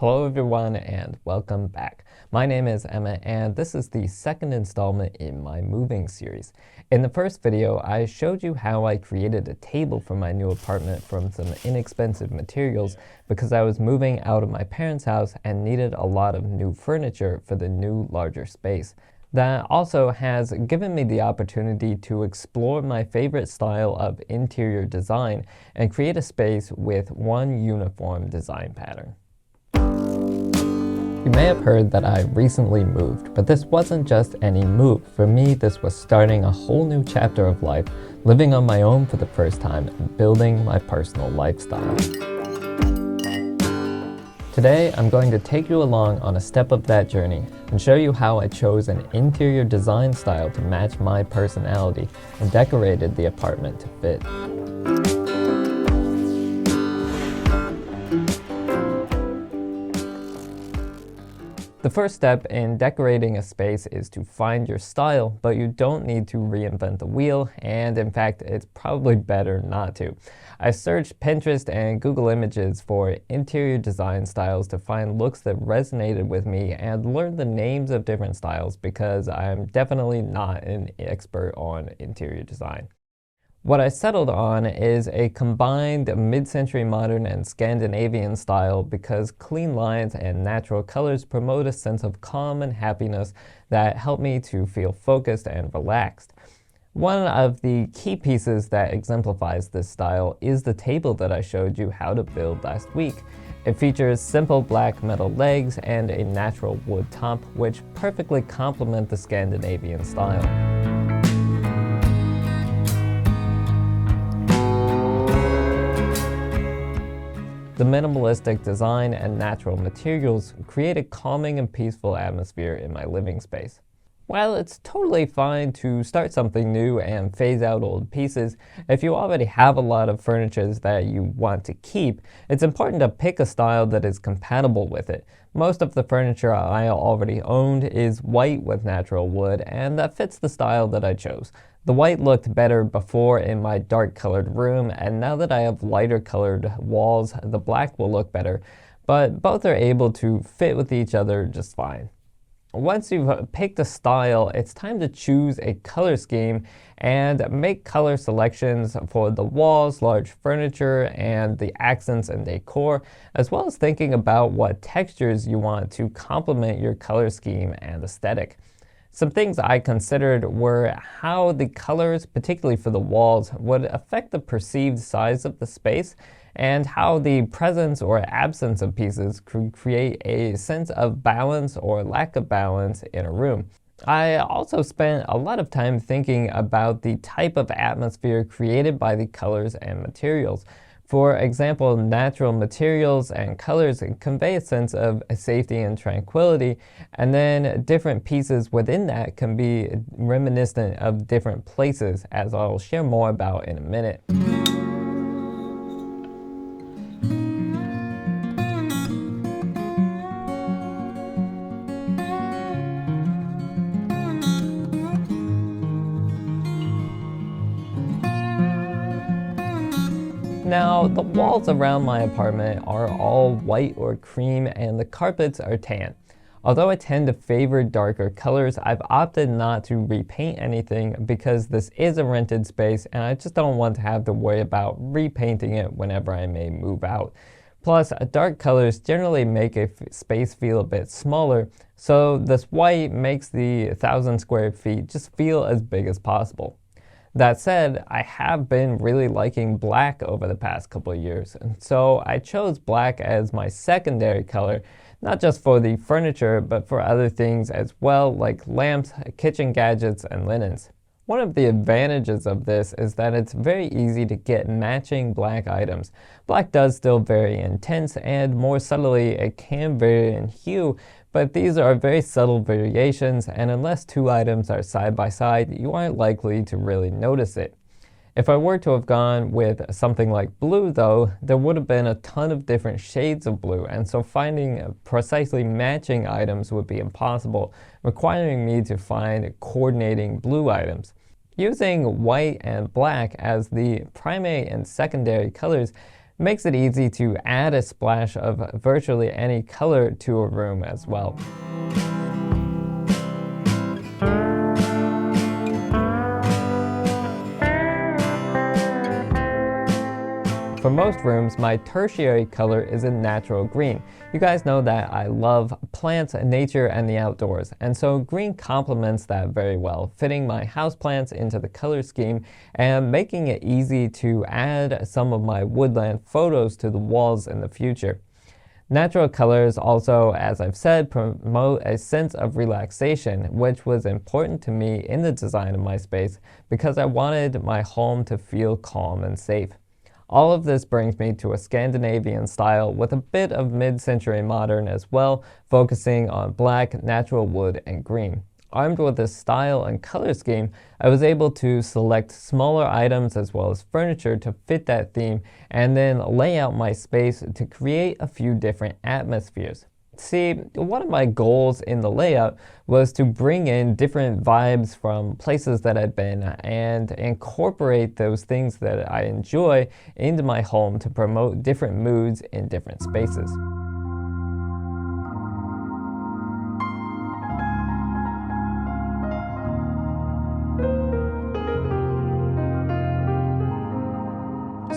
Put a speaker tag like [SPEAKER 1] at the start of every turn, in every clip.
[SPEAKER 1] Hello everyone and welcome back. My name is Emma and this is the second installment in my moving series. In the first video, I showed you how I created a table for my new apartment from some inexpensive materials because I was moving out of my parents' house and needed a lot of new furniture for the new larger space. That also has given me the opportunity to explore my favorite style of interior design and create a space with one uniform design pattern. You may have heard that I recently moved, but this wasn't just any move. For me, this was starting a whole new chapter of life, living on my own for the first time, and building my personal lifestyle. Today, I'm going to take you along on a step of that journey and show you how I chose an interior design style to match my personality and decorated the apartment to fit. The first step in decorating a space is to find your style, but you don't need to reinvent the wheel, and in fact, it's probably better not to. I searched Pinterest and Google Images for interior design styles to find looks that resonated with me and learn the names of different styles because I'm definitely not an expert on interior design. What I settled on is a combined mid-century modern and Scandinavian style because clean lines and natural colors promote a sense of calm and happiness that help me to feel focused and relaxed. One of the key pieces that exemplifies this style is the table that I showed you how to build last week. It features simple black metal legs and a natural wood top, which perfectly complement the Scandinavian style. The minimalistic design and natural materials create a calming and peaceful atmosphere in my living space. While it's totally fine to start something new and phase out old pieces, if you already have a lot of furniture that you want to keep, it's important to pick a style that is compatible with it. Most of the furniture I already owned is white with natural wood, and that fits the style that I chose. The white looked better before in my dark colored room, and now that I have lighter colored walls, the black will look better, but both are able to fit with each other just fine. Once you've picked a style, it's time to choose a color scheme and make color selections for the walls, large furniture, and the accents and decor, as well as thinking about what textures you want to complement your color scheme and aesthetic. Some things I considered were how the colors, particularly for the walls, would affect the perceived size of the space, and how the presence or absence of pieces could create a sense of balance or lack of balance in a room. I also spent a lot of time thinking about the type of atmosphere created by the colors and materials. For example, natural materials and colors convey a sense of safety and tranquility, and then different pieces within that can be reminiscent of different places, as I'll share more about in a minute. Now, the walls around my apartment are all white or cream and the carpets are tan. Although I tend to favor darker colors, I've opted not to repaint anything because this is a rented space and I just don't want to have to worry about repainting it whenever I may move out. Plus, dark colors generally make a space feel a bit smaller, so this white makes the 1,000 square feet just feel as big as possible. That said, I have been really liking black over the past couple of years, and so I chose black as my secondary color, not just for the furniture, but for other things as well, like lamps, kitchen gadgets, and linens. One of the advantages of this is that it's very easy to get matching black items. Black does still vary in tints, and more subtly, it can vary in hue, but these are very subtle variations, and unless two items are side by side, you aren't likely to really notice it. If I were to have gone with something like blue though, there would have been a ton of different shades of blue, and so finding precisely matching items would be impossible, requiring me to find coordinating blue items. Using white and black as the primary and secondary colors It makes it easy to add a splash of virtually any color to a room as well. For most rooms, my tertiary color is a natural green. You guys know that I love plants, nature, and the outdoors, and so green complements that very well, fitting my houseplants into the color scheme and making it easy to add some of my woodland photos to the walls in the future. Natural colors also, as I've said, promote a sense of relaxation, which was important to me in the design of my space because I wanted my home to feel calm and safe. All of this brings me to a Scandinavian style with a bit of mid-century modern as well, focusing on black, natural wood, and green. Armed with this style and color scheme, I was able to select smaller items as well as furniture to fit that theme and then lay out my space to create a few different atmospheres. See, one of my goals in the layout was to bring in different vibes from places that I'd been and incorporate those things that I enjoy into my home to promote different moods in different spaces.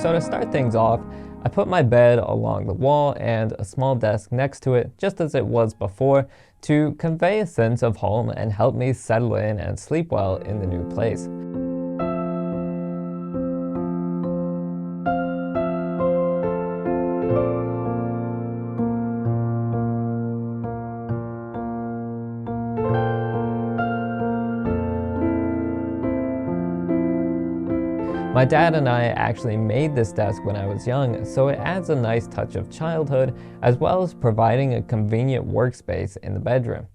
[SPEAKER 1] So to start things off, I put my bed along the wall and a small desk next to it, just as it was before, to convey a sense of home and help me settle in and sleep well in the new place. My dad and I actually made this desk when I was young, so it adds a nice touch of childhood, as well as providing a convenient workspace in the bedroom.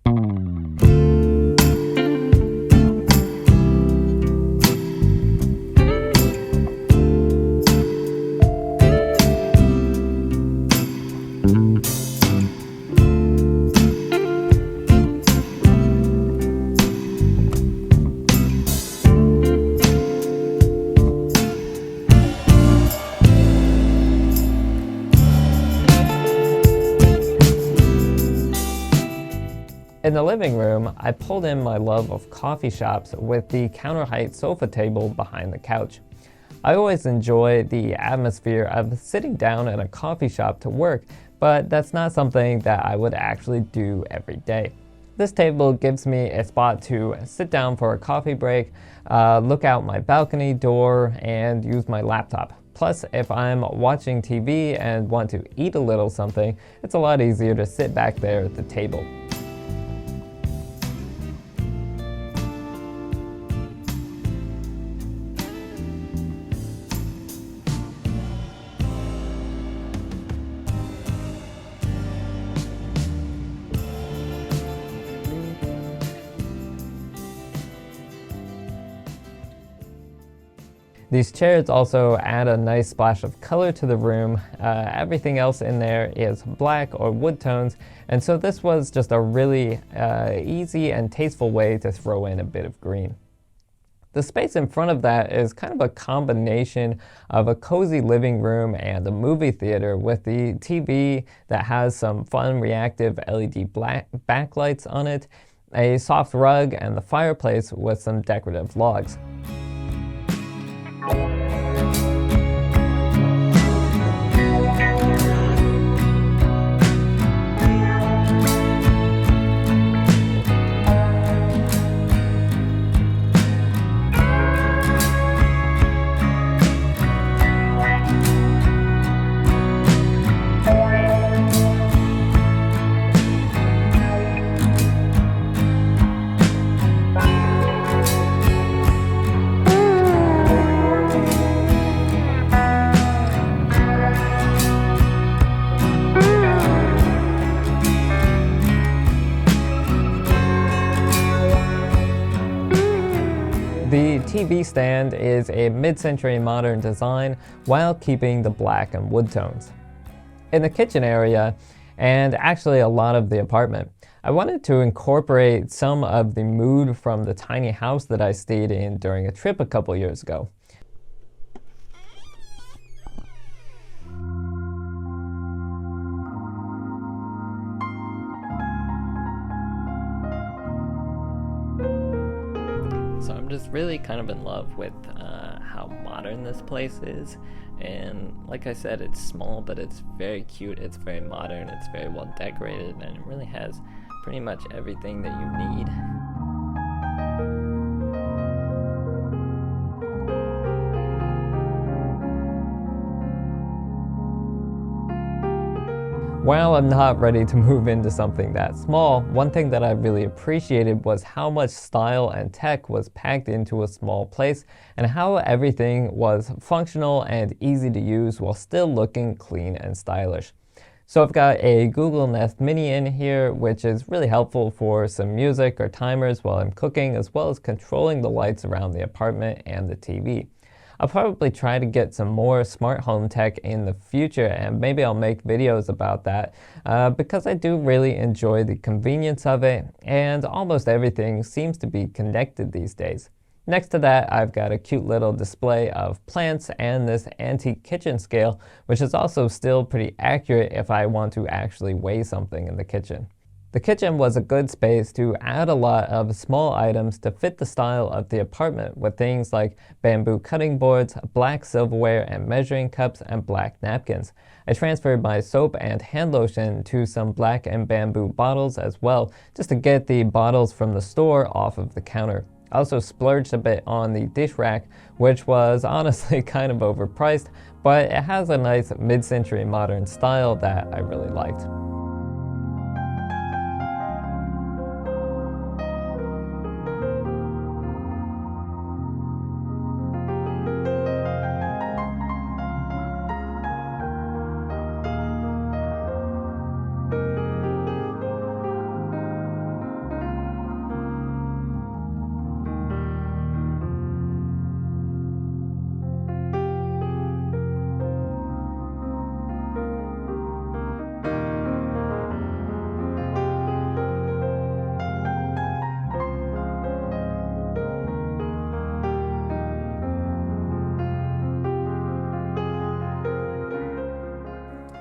[SPEAKER 1] In the living room, I pulled in my love of coffee shops with the counter height sofa table behind the couch. I always enjoy the atmosphere of sitting down in a coffee shop to work, but that's not something that I would actually do every day. This table gives me a spot to sit down for a coffee break, look out my balcony door, and use my laptop. Plus, if I'm watching TV and want to eat a little something, it's a lot easier to sit back there at the table. These chairs also add a nice splash of color to the room. Everything else in there is black or wood tones, and so this was just a really easy and tasteful way to throw in a bit of green. The space in front of that is kind of a combination of a cozy living room and a movie theater with the TV that has some fun reactive LED backlights on it, a soft rug, and the fireplace with some decorative logs. The TV stand is a mid-century modern design while keeping the black and wood tones. In the kitchen area, and actually a lot of the apartment, I wanted to incorporate some of the mood from the tiny house that I stayed in during a trip a couple years ago. just really kind of in love with how modern this place is. And like I said, it's small, but it's very cute, it's very modern, it's very well decorated, and it really has pretty much everything that you need. While I'm not ready to move into something that small, one thing that I really appreciated was how much style and tech was packed into a small place, and how everything was functional and easy to use while still looking clean and stylish. So I've got a Google Nest Mini in here, which is really helpful for some music or timers while I'm cooking, as well as controlling the lights around the apartment and the TV. I'll probably try to get some more smart home tech in the future, and maybe I'll make videos about that because I do really enjoy the convenience of it, and almost everything seems to be connected these days. Next to that, I've got a cute little display of plants and this antique kitchen scale, which is also still pretty accurate if I want to actually weigh something in the kitchen. The kitchen was a good space to add a lot of small items to fit the style of the apartment, with things like bamboo cutting boards, black silverware and measuring cups, and black napkins. I transferred my soap and hand lotion to some black and bamboo bottles as well, just to get the bottles from the store off of the counter. I also splurged a bit on the dish rack, which was honestly kind of overpriced, but it has a nice mid-century modern style that I really liked.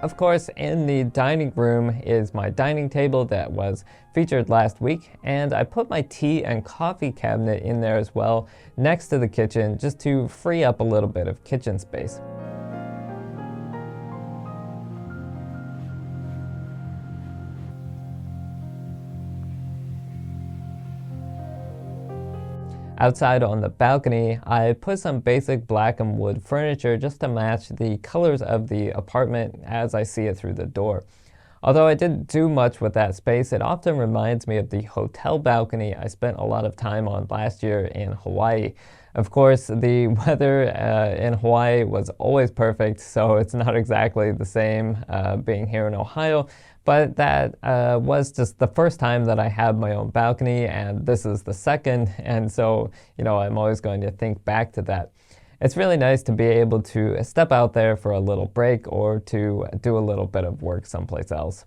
[SPEAKER 1] Of course, in the dining room is my dining table that was featured last week, and I put my tea and coffee cabinet in there as well, next to the kitchen, just to free up a little bit of kitchen space. Outside on the balcony, I put some basic black and wood furniture just to match the colors of the apartment as I see it through the door. Although I didn't do much with that space, it often reminds me of the hotel balcony I spent a lot of time on last year in Hawaii. Of course, the weather in Hawaii was always perfect, so it's not exactly the same being here in Ohio. But that was just the first time that I had my own balcony, and this is the second, and so, I'm always going to think back to that. It's really nice to be able to step out there for a little break or to do a little bit of work someplace else.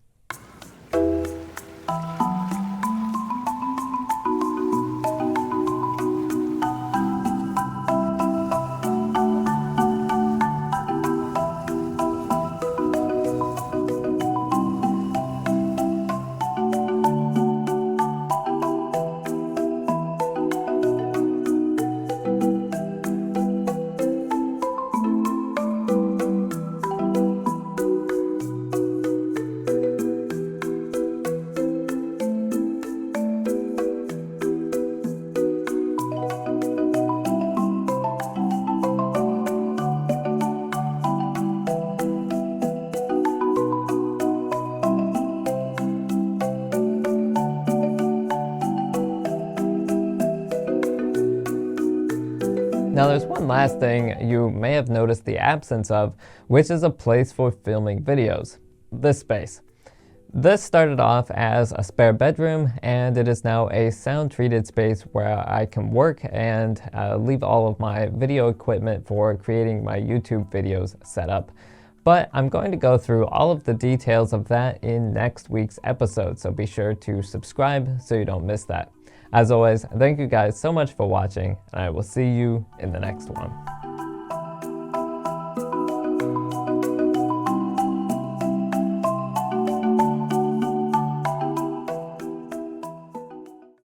[SPEAKER 1] Now there's one last thing you may have noticed the absence of, which is a place for filming videos. This space. This started off as a spare bedroom, and it is now a sound-treated space where I can work and leave all of my video equipment for creating my YouTube videos set up. But I'm going to go through all of the details of that in next week's episode, so be sure to subscribe so you don't miss that. As always, thank you guys so much for watching, and I will see you in the next one.